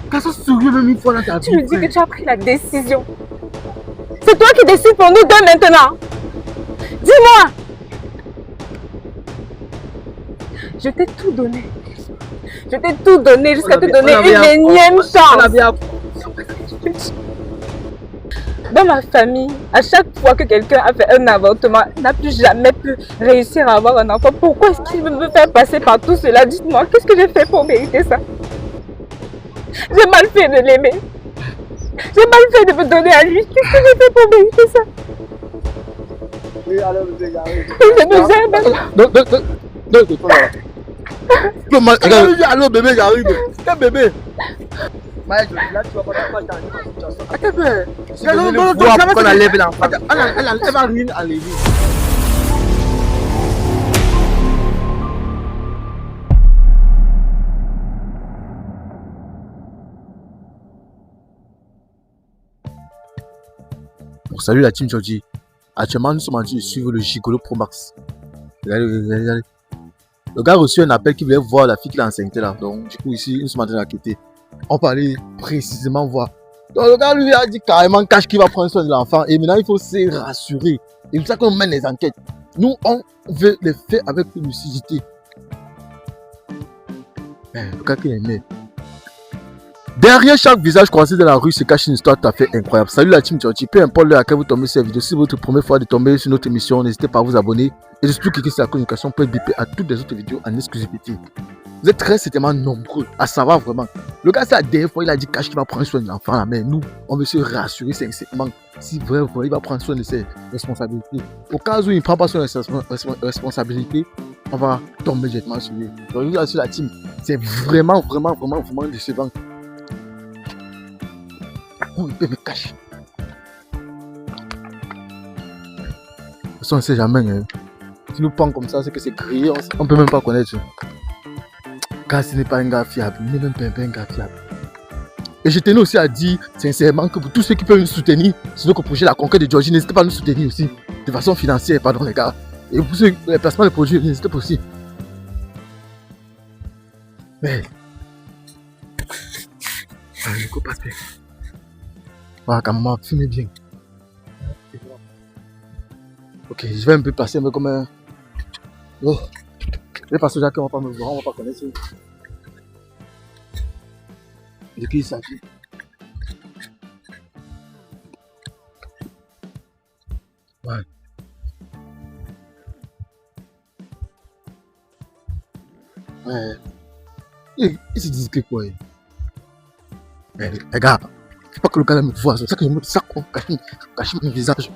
Qu'est-ce que sérieux même une fois dans ta vie? Tu me dis que tu as pris la décision. C'est toi qui décides pour nous deux maintenant. Dis-moi. Je t'ai tout donné. Je t'ai tout donné jusqu'à te donner une énième chance. Dans ma famille, à chaque fois que quelqu'un a fait un avortement, n'a plus jamais pu réussir à avoir un enfant. Pourquoi est-ce qu'il veut me faire passer par tout cela? Dites-moi, qu'est-ce que j'ai fait pour mériter ça? J'ai mal fait de l'aimer. J'ai mal fait de me donner à lui. Qu'est-ce que j'ai fait pour mériter ça? Oui, alors bébé, j'arrive. J'ai besoin Allô bébé, j'arrive. Quel bébé? Là, tu vas pas changer ma situation. Attends, mais. On a levé l'enfant. Elle va rien enlever. Salut la team Georgie. Actuellement, nous sommes en train de suivre le Gigolo Pro Max. Regardez. Le gars a reçu un appel qui voulait voir la fille qui l'a enceintée là. Donc, du coup, ici, nous sommes en train d'enquêter. On va aller précisément voir. Donc, le gars lui a dit carrément cache qu'il va prendre soin de l'enfant. Et maintenant, il faut se rassurer. Et c'est pour ça qu'on mène les enquêtes. Nous, on veut les faire avec lucidité. Le gars qui est aimé. Derrière chaque visage croisé dans la rue se cache une histoire tout à fait incroyable. Salut la team Georgie. Peu importe l'heure à laquelle vous tombez sur cette vidéo, si c'est votre première fois de tomber sur notre émission, n'hésitez pas à vous abonner. Et surtout cliquez sur la communication pour être bipé à toutes les autres vidéos en exclusivité. Vous êtes très certainement nombreux à savoir vraiment. Le gars, c'est la dernière fois, il a dit cache qu'il va prendre soin de l'enfant là, mais nous, on veut se rassurer sincèrement si vraiment il va prendre soin de ses responsabilités. Au cas où il ne prend pas soin de ses responsabilités, on va tomber directement sur lui. Donc là, sur la team, c'est vraiment décevant. Oh, il peut me cacher. De toute façon, on ne sait jamais. Hein. Si nous prend comme ça, c'est que c'est grillé, on ne peut même pas connaître. Car ce n'est pas un gars fiable, il n'est même pas un gars fiable. Et je tenais aussi à dire sincèrement que pour tous ceux qui peuvent nous soutenir sur notre projet La Conquête de Georgie, n'hésitez pas à nous soutenir aussi de façon financière, pardon les gars. Et pour ceux les placements de produits, n'hésitez pas aussi. Mais. Je ne peux pas faire. Voilà, quand maman, filmez bien. Ok, je vais un peu passer un peu comme un. Oh. Les passagers qui ne vont pas me voir, on ne va pas connaître. De qui il s'agit? Ouais. Ouais. Ils se disent que quoi? Mais les gars, c'est pas que le gars me voit, c'est ça que je me dis ça qu'on cache mon visage.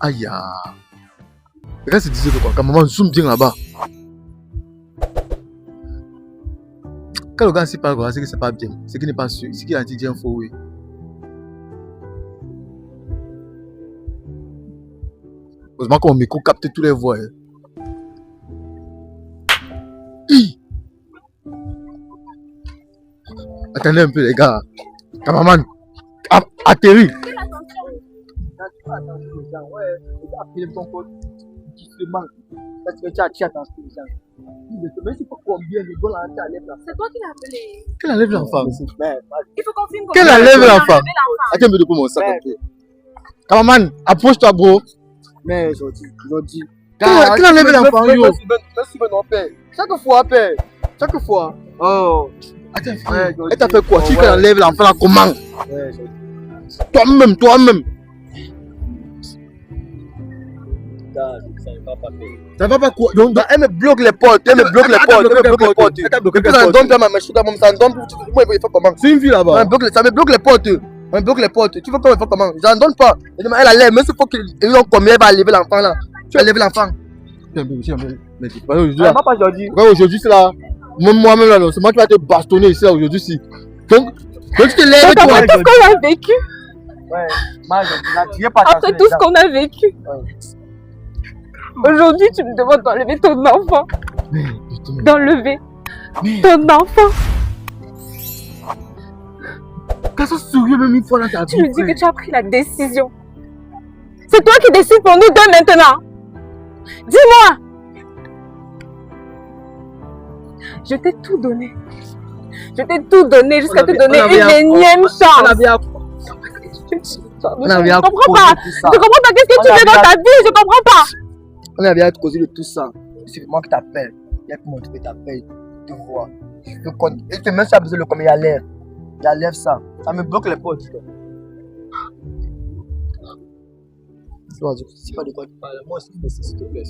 Aïe. Les gars se disaient quoi? Quand maman zoome bien là-bas. Quand le gars s'y parle, c'est que c'est pas bien. C'est qu'il n'est pas sûr. C'est qu'il a dit un faux oui. Heureusement qu'on micro capte tous les voix. Attendez un peu les gars. Cameraman, atterri. C'est toi qui l'as appelé. Qu'elle enlève l'enfant. Il faut qu'on filme. Qu'elle enlève l'enfant. Attends un peu de comment ça. Cameraman, approche-toi bro. Mais je dis. Qu'elle enlève l'enfant. Chaque fois, père. Chaque fois. Oh. Attends, elle t'a fait quoi? Tu qu'elle enlève l'enfant là comment? Toi-même. Ça va pas quoi? Donc, elle me bloque les portes. Elle me bloque les portes. Ça me donne ma machine. Ça me donne. Moi, il faut comment? C'est une vie là-bas. Ça me bloque les portes. On me bloque les portes. Tu veux qu'on me fasse comment? J'en donne pas. Elle enlève. Mais c'est faut qu'il combien elle va enlever l'enfant là. Tu vas enlever l'enfant. Aujourd'hui, c'est là. Moi-même là, c'est moi qui vais te bastonner ici là aujourd'hui. Si. Donc tu te lèves. Après tout ce qu'on a vécu. Ouais, après tout ce qu'on a vécu. Aujourd'hui, tu me demandes d'enlever ton enfant. D'enlever ton enfant. Qu'est-ce que sérieux même une fois dans ta vie? Tu me dis que tu as pris la décision. C'est toi qui décides pour nous deux maintenant. Dis-moi. Je t'ai tout donné. Je t'ai tout donné jusqu'à te donner une énième chance. Je comprends pas. Je comprends pas. Qu'est-ce que tu fais dans ta vie? Je comprends pas. On avait à causer de tout ça. C'est moi qui t'appelle. Il y a que mon truc t'appelle. Tu vois. Et tu même ça besoin de comme il y a l'air. Il y a l'air ça. Ça me bloque les potes. C'est pas de quoi tu parles. Moi, s'il te plaît, s'il te plaît.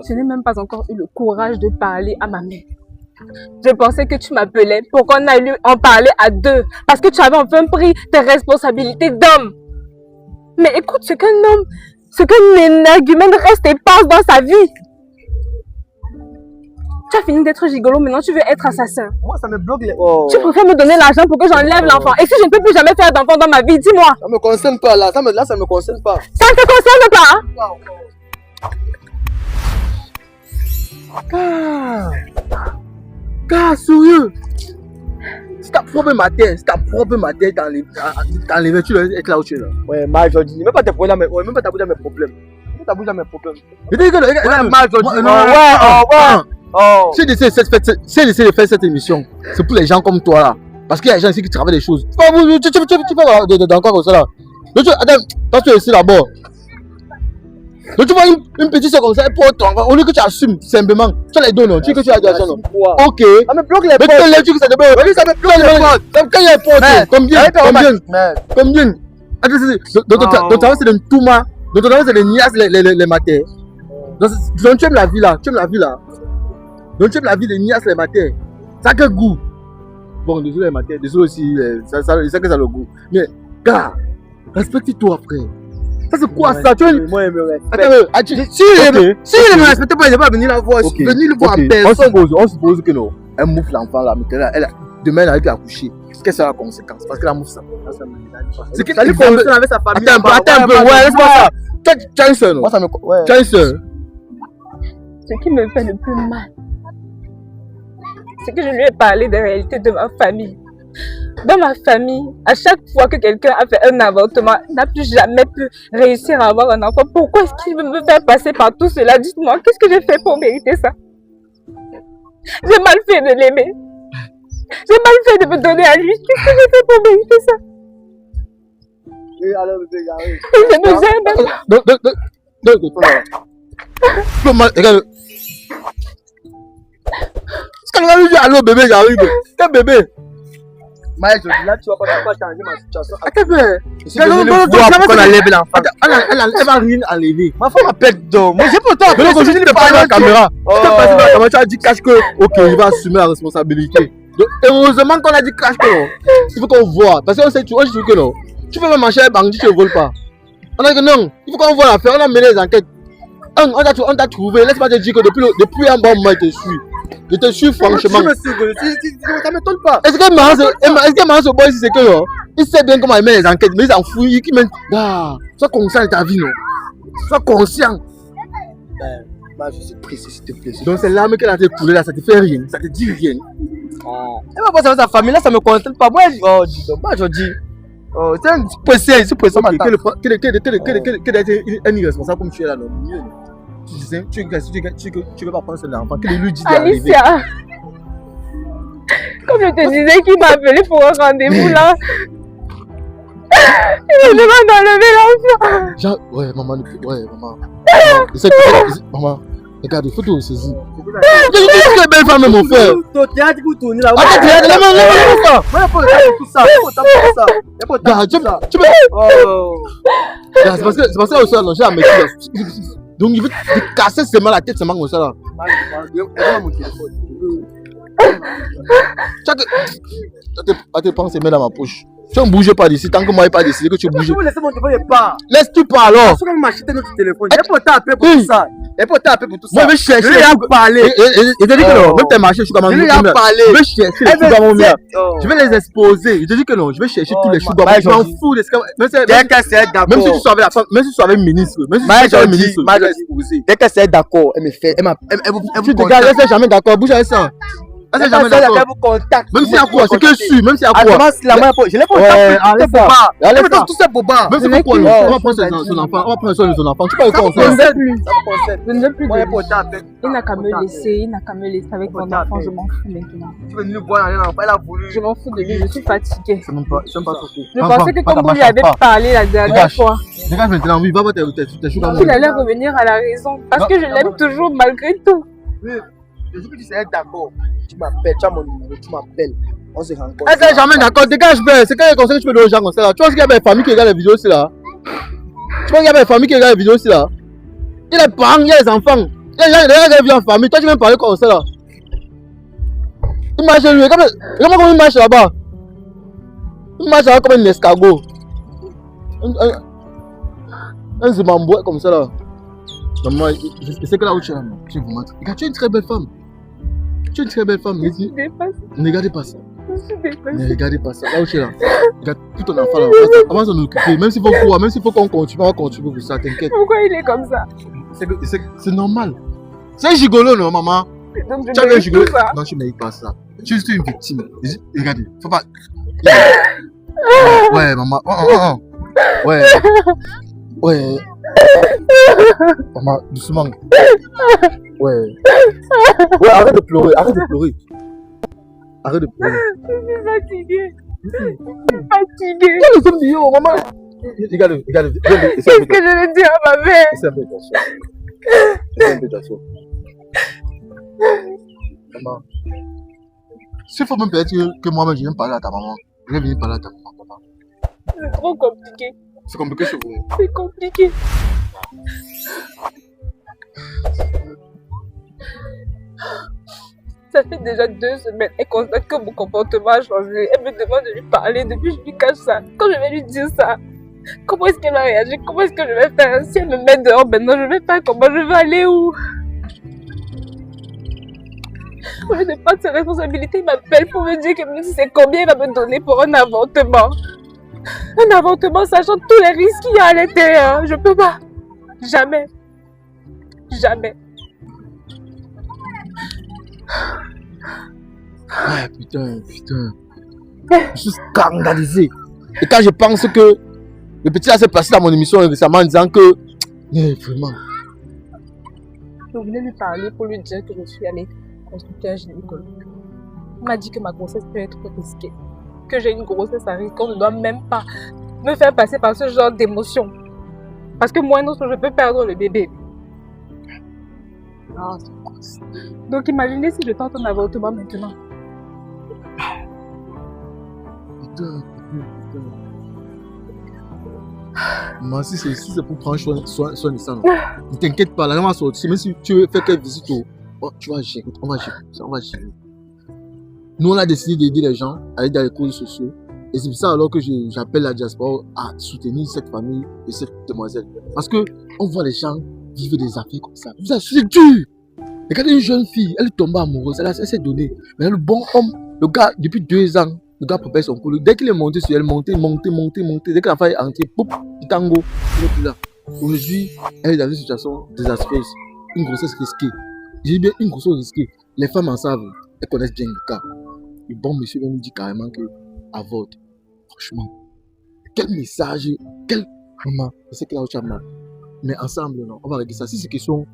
Je n'ai même pas encore eu le courage de parler à ma mère. Je pensais que tu m'appelais pour qu'on aille en parler à deux. Parce que tu avais enfin pris tes responsabilités d'homme. Mais écoute, ce qu'un homme, ce qu'un énergumène reste et pense dans sa vie. Tu as fini d'être gigolo, maintenant tu veux être assassin. Moi, ça me bloque les... Tu préfères me donner l'argent pour que j'enlève l'enfant. Et si je ne peux plus jamais faire d'enfant dans ma vie, dis-moi. Ça me concerne pas là. Ça me concerne pas. Ça ne te concerne pas, hein? Gars, sérieux. C'est ta propre matière. C'est ta propre matière t'enlever. Tu dois être là où tu es là. Ouais, Marc, je dis. Même pas tes problèmes. Ouais, même pas ta bouche à mes problèmes. Même ta bouche à mes problèmes. Je dis que Marc, je dis. Si elle essaie de faire cette émission, c'est pour les gens comme toi là. Parce qu'il y a des gens ici qui travaillent des choses. Tu fais dans quoi comme ça là? Attends, toi tu es ici d'abord. Donc tu vois une petite chose comme ça, au lieu que tu assumes simplement, tu les donnes, tu dis que tu as de l'argent. Ok. Ça me bloque les potes. Mais tu lèves, tu dis que ça te bloque. Ça me bloque les potes. Quand il y a un pote, combien? Donc ça c'est le Ntouma. Donc c'est les nias, les matères. Donc tu aimes la vie là. Donc tu aimes la vie des nias, les matères. Ça a quel goût? Bon, désolé les matères, désolé aussi, ça que ça a le goût. Mais gars, respecte-toi frère. Ça c'est quoi ça? Moi, il me respecte. Si il ne me respecte pas, il ne va pas venir la voir. Venir le voir en personne. On suppose que non. Elle mouffe l'enfant là, demain elle va accoucher. Qu'est-ce que c'est la conséquence? Parce qu'elle a mouffe ça. C'est qu'il lui concerne avec sa famille. Attends un peu, ouais, laisse-moi ça. Tu as une soeur, non? Moi, ça me. Tu as une soeur. Ce qui me fait le plus mal, c'est que je lui ai parlé des réalités de ma famille. Dans ma famille, à chaque fois que quelqu'un a fait un avortement, n'a plus jamais pu réussir à avoir un enfant. Pourquoi est-ce qu'il veut me faire passer par tout cela? Dites-moi, qu'est-ce que j'ai fait pour mériter ça? J'ai mal fait de l'aimer. J'ai mal fait de me donner à lui. Qu'est-ce que j'ai fait pour mériter ça? Oui, alors, bébé, j'arrive. Je me gêne. Regarde. Est-ce qu'elle va lui dire allô bébé, j'arrive? Quel bébé? Maël, là, tu vas pas changer ma situation. Attends, elle va rien enlever. Ma femme m'appelle donc. Moi, j'ai pas le temps. Donc, je ne pas la caméra. Tu as dit cache que, ok, il va assumer la responsabilité. Donc, heureusement qu'on a dit cache que non. Il faut qu'on voit. Parce qu'on sait que non. Tu peux même marcher avec bandit, tu ne voles pas. On a dit que non, il faut qu'on voit l'affaire. On a mené les enquêtes. On t'a trouvé. Laisse-moi te dire que depuis un bon moment, il te suit. Je te suis franchement. Ça m'étonne pas. Est-ce que Mahan ce boy ici c'est que non? Il sait bien comment il met les enquêtes, mais il s'en fout. Il met. Sois conscient de ta vie, non? Sois conscient. Je suis triste, s'il te plaît. Donc c'est l'arme qu'elle a été coulée là, ça te fait rien, ça te dit rien. Elle va passer avec sa famille, là ça me concerne pas. Moi je dis. C'est un pressé, Quel est irresponsable comme tu es là, non? Tu veux pas prendre cet enfant, qu'il lui dit d'arriver. Alicia, comme je te disais qu'il m'a appelé pour un rendez-vous là, il me demande d'enlever l'enfant. Ouais, maman. Maman, regarde, il faut tout saisir. Tu es belle femme, mon frère. Théâtre pour tourner là. Attends, théâtre, laisse-moi. Moi, il faut le temps pour tout ça. Il faut le temps pour ça. Tu peux. C'est parce que au sol, non, j'ai la maîtrise. Donc il veut te casser seulement la tête, seulement comme ça là. Tu te prends ses mains dans ma poche. Tu ne bouges pas d'ici, tant que moi je n'ai pas décidé que tu bouges. Laisse mon téléphone, il part. Laisse-tu pas alors. Il faut m'acheter notre téléphone. Il faut t'appeler pour tout ça. Il faut t'appeler pour tout ça. Moi je vais chercher. Je vais y parler. Je te dis que non, même tes marchés, je suis comme un je vais y parler. Je vais chercher les choux dans mon mien. Je vais les exposer. Je te dis que non, je vais chercher tous les choux dans mon mien. Je m'en fous de ce que. Même si tu sois avec la femme, même si tu sois avec le ministre, même si tu sois avec le ministre, je vais exposer. Dès qu'elle s'est d'accord, elle me fait. Tu te gardes, elle n'est jamais d'accord. Bouge avec ça. Ça, c'est C'est jamais ça, d'accord. vous contacte. Même si à quoi, c'est que sûr, même si à Ah, quoi. comment c'est la main pour- Je l'ai Ouais, contacté. allez ça. Allez ça. Tous ces bobards. Même si Je faut quoi, n'ai là, qu'une on va seule prendre chose à son dire. enfant, on va prendre soin de son enfant. Tu peux pas Ça le me Je ne faire. veux plus. Ça me concerne. Je ne veux plus Moi, de il lui. faut t'appeler. Il n'a qu'à me laisser. Il n'a qu'à me laisser avec mon enfant. Je m'en fous maintenant. Tu veux nous voir, elle a voulu. Je m'en fous de lui. Je suis fatiguée. C'est même pas souci. Je pensais que comme vous lui avez parlé la dernière Dégage. fois, Dégage maintenant, oui, va voir tes choux quand il même. allait revenir à la raison. Parce Non. que je l'aime toujours malgré tout. Oui, je dis que tu serais d'accord. Tu m'appelles, tu as mon numéro, tu m'appelles. On se rencontre. Ah, c'est jamais d'accord, dégage, ben. C'est quel conseil que tu peux donner aux gens comme ça là? Tu penses qu'il y a des familles qui regardent les vidéos aussi là? Tu penses qu'il y a des familles qui regardent les vidéos aussi là? Il y a des parents, il y a des enfants. Il y a des gens qui vivent en famille. Toi, tu viens me parler comme ça là? Il marche lui, comment il marche là-bas? Il marche là comme un escargot. Un zimamboué comme ça là. Maman, je sais que là où tu es là, non. Tu es vraiment. Regarde, tu es une très belle femme. Tu es une très belle femme. Je suis dépassée. Ne regardez pas ça. Je suis dépassée. Ne regardez pas ça. Là où tu es là. Regarde tout ton enfant là. On va s'en occuper. Même s'il faut quoi, même s'il faut qu'on continue, on va continuer pour ça. T'inquiète. Pourquoi il est comme ça? C'est normal. C'est un gigolo, non, maman? Donc je Tu as un mérite gigolo. tout ça. Non, tu ne mérites pas ça. Tu es juste une victime. Regardez. Faut pas. Ouais, maman. Ouais. Ouais. Maman, doucement. Ouais. Ouais, arrête de pleurer. Arrête de pleurer. Arrête de pleurer. Je suis fatiguée. Je suis fatiguée. Quel est ce million, maman? Regarde. Qu'est-ce que je vais dire à ma mère? Essaie un peu d'asseoir. Essaie un peu d'asseoir. Maman. S'il faut même peut-être que moi-même je viens parler à ta maman. Je vais venir parler à ta maman, maman. C'est trop compliqué. C'est compliqué chez vous. C'est compliqué. Ça fait déjà 2 semaines. Elle constate que mon comportement a changé. Elle me demande de lui parler. Depuis, je lui cache ça. Quand je vais lui dire ça, comment est-ce qu'elle va réagir? Comment est-ce que je vais faire? Si elle me met dehors maintenant, je vais faire comment? Je vais aller où? Au lieu de prendre ses responsabilités, il m'appelle pour me dire que même si c'est combien il va me donner pour un avortement. Un avortement sachant tous les risques qu'il y a à l'intérieur. Je peux pas. Jamais. Jamais. Ouais, putain. Je suis scandalisé. Et quand je pense que le petit là s'est passé dans mon émission récemment en disant que. Mais vraiment. Je voulais lui parler pour lui dire que je suis allée consulter un gynécologue. Il m'a dit que ma grossesse peut être risquée. Que j'ai une grossesse à risque. On ne doit même pas me faire passer par ce genre d'émotion. Parce que moi, non, je peux perdre le bébé. Ah, c'est grosse. Donc imaginez si je tente un avortement maintenant. Putain. Maman, si c'est pour prendre soin de ça, non. Ne t'inquiète pas, là, on va sortir. Même si tu veux faire quelques visites, tu vas gérer. On va gérer. Nous, on a décidé d'aider les gens à aller dans les cours sociaux. Et c'est pour ça alors que j'appelle la diaspora à soutenir cette famille et cette demoiselle. Parce que on voit les gens vivre des affaires comme ça. C'est dur. Regardez une jeune fille, elle est tombée amoureuse, elle s'est donnée. Mais le bon homme, le gars, depuis 2 ans, le gars prépare son couple. Dès qu'il est monté sur elle, monté. Dès que la femme est entrée, poup, il tango, il est plus là. Aujourd'hui, elle est dans une situation désastreuse. Une grossesse risquée. Je dis bien une grossesse risquée. Les femmes en savent, elles connaissent bien le cas. Le bon monsieur nous dit carrément que avorte. Franchement, quel message, quel. Maman, je sais qu'il y a autre chose. Mais ensemble, non, on va régler ça. Si c'est question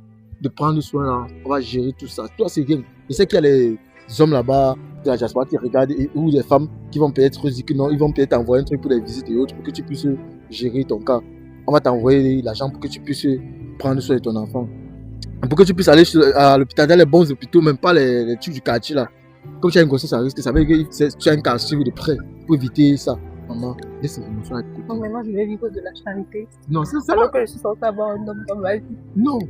de prendre soin là, on va gérer tout ça. Toi, c'est rien. Je sais qu'il y a les hommes là-bas de la diaspora qui regardent ou des femmes qui vont peut-être dire que non, ils vont peut-être envoyer un truc pour les visites et autres pour que tu puisses gérer ton cas. On va t'envoyer l'argent pour que tu puisses prendre soin de ton enfant. Pour que tu puisses aller à l'hôpital, dans les bons hôpitaux, même pas les trucs du quartier là. Comme tu as une grossesse à risque, ça veut dire que tu as un cas à suivre de près pour éviter ça. Maman, laisse les émotions à côté. Donc maintenant, je vais vivre de la charité. Non, c'est ça. Alors que je suis censée avoir un homme dans ma vie. Non,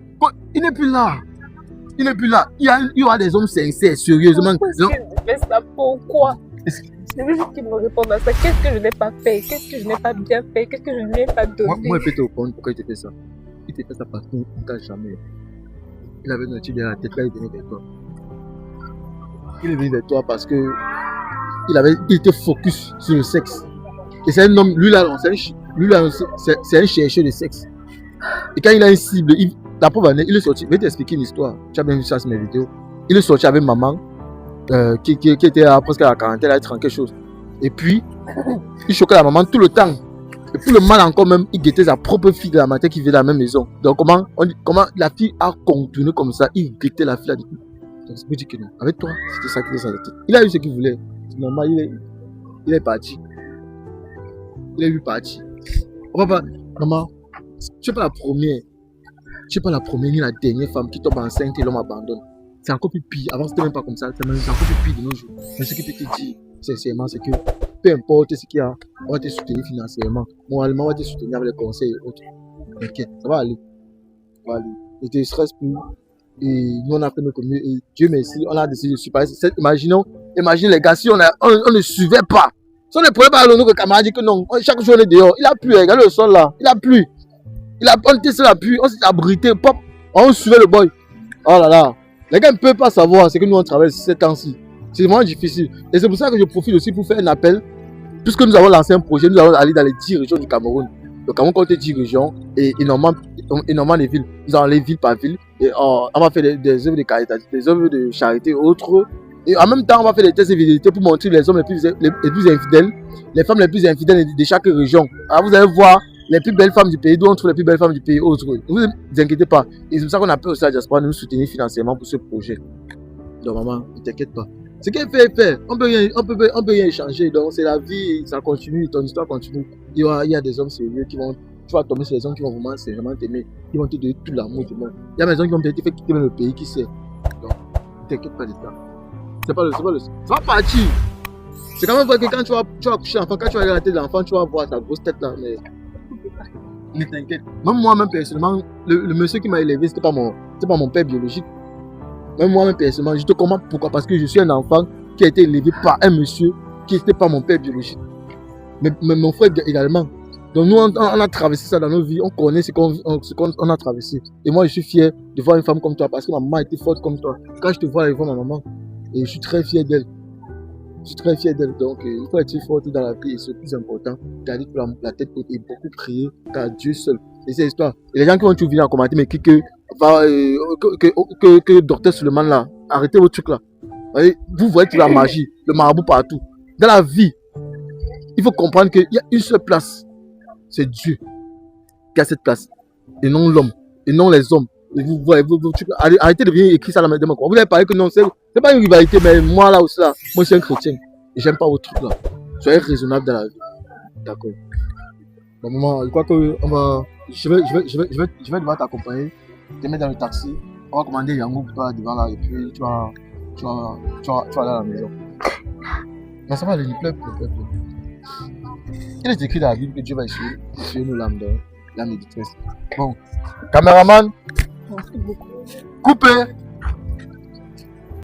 il n'est plus là. Il y aura des hommes sincères, sérieusement. Pourquoi est-ce que je fais ça? Pourquoi? Je veux juste qu'il me réponde à ça. Qu'est-ce que je n'ai pas fait? Qu'est-ce que je n'ai pas bien fait? Qu'est-ce que je ne lui ai pas donné? Moi, je peux te répondre pourquoi il te fait ça. Il te fait ça parce qu'on ne t'a jamais. Il avait notre idée à la tête, là, il venait vers toi. Il est venu vers toi parce que il était focus sur le sexe. Et c'est un homme, lui là, c'est un chercheur de sexe. Et quand il a une cible, la pauvre année, il est sorti. Je vais t'expliquer une histoire. Tu as bien vu ça sur mes vidéos. Il est sorti avec maman. qui était presque à la quarantaine, elle a tranquille quelque chose. Et puis, il choquait la maman tout le temps. Et puis le mal encore même, il guettait sa propre fille de la matin qui vivait dans la même maison. Donc comment la fille a continué comme ça, il guettait la fille là. Donc c'est pour dire que non. Avec toi, c'était ça qui était dans sa tête. Il a eu ce qu'il voulait. C'est normal, il est parti. Il est lui parti. On va pas, maman, tu n'es pas la première. Tu n'es pas la première ni la dernière femme qui tombe enceinte et l'homme abandonne. C'est encore plus pire. Avant, c'était même pas comme ça. C'est encore plus pire de nos jours. Mais ce que je peux te dire, sincèrement, c'est que peu importe ce qu'il y a, on va te soutenir financièrement. Moralement, on va te soutenir avec les conseils et autres. T'inquiète, ça va aller. Ça va aller. Ne te stresse plus. Et nous, on a fait notre mieux. Et Dieu merci, on a décidé de supporter. Imagine les gars, si on ne suivait pas. Si on ne prenait pas le nom que camarade dit que non, chaque jour on est dehors. Il a plu, regardez le sol là. Il a plu. On était sur la pluie, on s'est abrité, pop, on suivait le boy. Oh là là. Les gars ne peuvent pas savoir ce que nous on travaille ces temps-ci. C'est vraiment difficile. Et c'est pour ça que je profite aussi pour faire un appel. Puisque nous avons lancé un projet, nous allons aller dans les 10 régions du Cameroun. Le Cameroun compte 10 régions et énormément de villes. Nous allons aller ville par ville. Et on va faire des œuvres de carité, des œuvres de charité et autres. Et en même temps, on va faire des tests de fidélité pour montrer les hommes les plus infidèles, les femmes les plus infidèles de chaque région. Alors vous allez voir les plus belles femmes du pays, d'où on trouve les plus belles femmes du pays autres. Ne vous inquiétez pas. Et c'est pour ça qu'on appelle aussi la diaspora de nous soutenir financièrement pour ce projet. Donc maman, ne t'inquiète pas. Ce qu'elle fait. On peut rien échanger. Donc c'est la vie, ça continue, ton histoire continue. Il y a des hommes sérieux qui vont, tu vas tomber sur les hommes qui vont vraiment t'aimer. Ils vont te donner tout l'amour du monde. Il y a des hommes qui vont peut-être faire quitter le pays, qui sait. Donc ne t'inquiète pas de ça. Ça va partir. C'est quand même vrai que quand tu vas coucher l'enfant, quand tu vas regarder la tête de l'enfant, tu vas voir sa grosse tête là. Mais ne t'inquiète. Même moi-même personnellement, le monsieur qui m'a élevé, c'était pas mon père biologique. Même moi-même personnellement, je te comprends pourquoi. Parce que je suis un enfant qui a été élevé par un monsieur qui n'était pas mon père biologique. Mais mon frère également. Donc nous, on a traversé ça dans nos vies. On connaît ce qu'on a traversé. Et moi, je suis fier de voir une femme comme toi. Parce que ma maman était forte comme toi. Quand je te vois, je vois ma maman. Et je suis très fier d'elle. Donc il faut être forte dans la vie. Et c'est le plus important. Garder la tête haute et beaucoup prier. Car Dieu seul. Et c'est l'histoire. Et les gens qui vont tout venir en commenter, mais que docteur Suleiman là, arrêtez vos trucs là. Vous voyez toute la magie, le marabout partout. Dans la vie, il faut comprendre qu'il y a une seule place. C'est Dieu qui a cette place. Et non l'homme. Et non les hommes. Et vous voyez, arrêtez de venir écrire ça dans mes demandes. Vous avez parlé que non, c'est pas une rivalité, mais moi là aussi là, moi je suis un chrétien. Et j'aime pas vos trucs là. Soyez raisonnable dans la vie. D'accord. Bon, maman, je crois que je vais devoir t'accompagner. Te mettre dans le taxi, on va commander Yango pour toi devant là et puis tu vas aller à la maison. Mais ça va, il pleut. Il est écrit dans la Bible que Dieu va essuyer nos larmes de détresse. Bon, caméraman, Merci beaucoup. coupez.